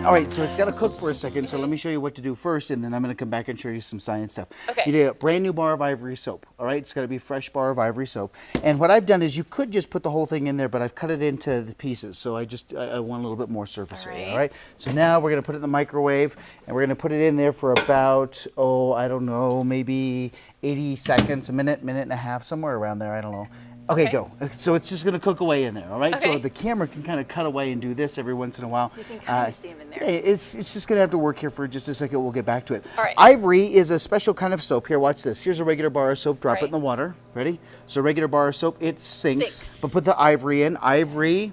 All right, so it's got to cook for a second, so let me show you what to do first, and then I'm going to come back and show you some science stuff. Okay. You need a brand new bar of ivory soap, all right? It's got to be a fresh bar of ivory soap. And what I've done is you could just put the whole thing in there, but I've cut it into the pieces, so I want a little bit more surface area, all right? So now we're going to put it in the microwave, and we're going to put it in there for about, I don't know, maybe 80 seconds, a minute, minute and a half, somewhere around there, I don't know. Okay, go. So it's just going to cook away in there, all right? Okay. So the camera can kind of cut away and do this every once in a while. You can kind of see them in there. It's just going to have to work here for just a second. We'll get back to it. All right. Ivory is a special kind of soap. Here, watch this. Here's a regular bar of soap. Drop it in the water. Ready? So a regular bar of soap, it sinks. But put the ivory in. Ivory.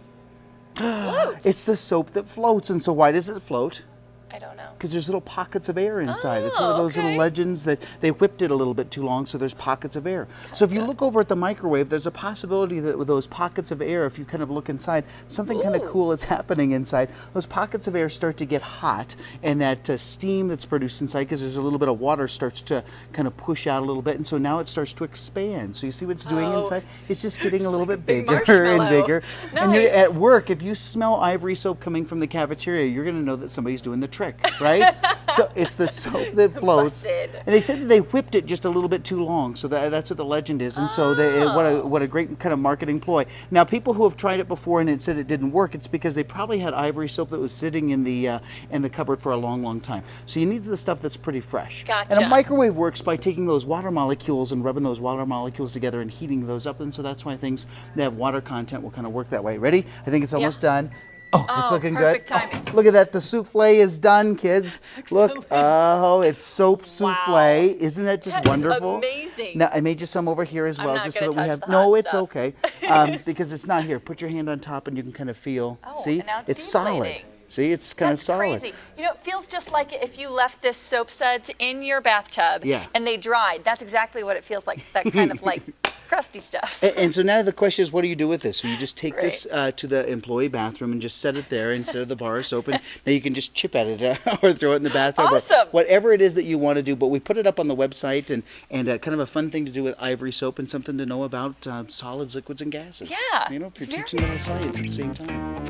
Floats. It's the soap that floats. And so why does it float? I don't know. Because there's little pockets of air inside. It's one of those little legends that they whipped it a little bit too long, so there's pockets of air. So if you look over at the microwave, there's a possibility that with those pockets of air, if you kind of look inside, something kind of cool is happening inside. Those pockets of air start to get hot, and that steam that's produced inside, because there's a little bit of water, starts to kind of push out a little bit, and so now it starts to expand. So you see what it's doing inside? It's just getting a little bit bigger and bigger. Nice. And you're at work, if you smell ivory soap coming from the cafeteria, you're going to know that somebody's doing the trick, right? So it's the soap that floats. Busted. And they said that they whipped it just a little bit too long, so that's what the legend is. And so what a great kind of marketing ploy. Now, people who have tried it before and it said it didn't work, it's because they probably had ivory soap that was sitting in the cupboard for a long, long time. So you need the stuff that's pretty fresh. Gotcha. And a microwave works by taking those water molecules and rubbing those water molecules together and heating those up. And so that's why things that have water content will kind of work that way. Ready? I think it's almost done. Oh, it's looking good. Timing. Oh, look at that. The souffle is done, kids. Look. Oh, it's soap souffle. Isn't that just wonderful? Amazing. Now, I made you some over here as well, not just so that gonna we touch have. the No, hot it's stuff. okay. Because it's not here. Put your hand on top and you can kind of feel. See? And now it's solid. deflating. See, it's kind of solid. Crazy. You know, it feels just like if you left this soap suds in your bathtub and they dried. That's exactly what it feels like. That kind of like crusty stuff. And so now the question is, what do you do with this? So you just take this to the employee bathroom and just set it there instead of the bar of soap. And now you can just chip at it or throw it in the bathtub. Awesome. Or whatever it is that you want to do. But we put it up on the website and kind of a fun thing to do with ivory soap and something to know about solids, liquids, and gases. Yeah. You know, if you're teaching them science at the same time.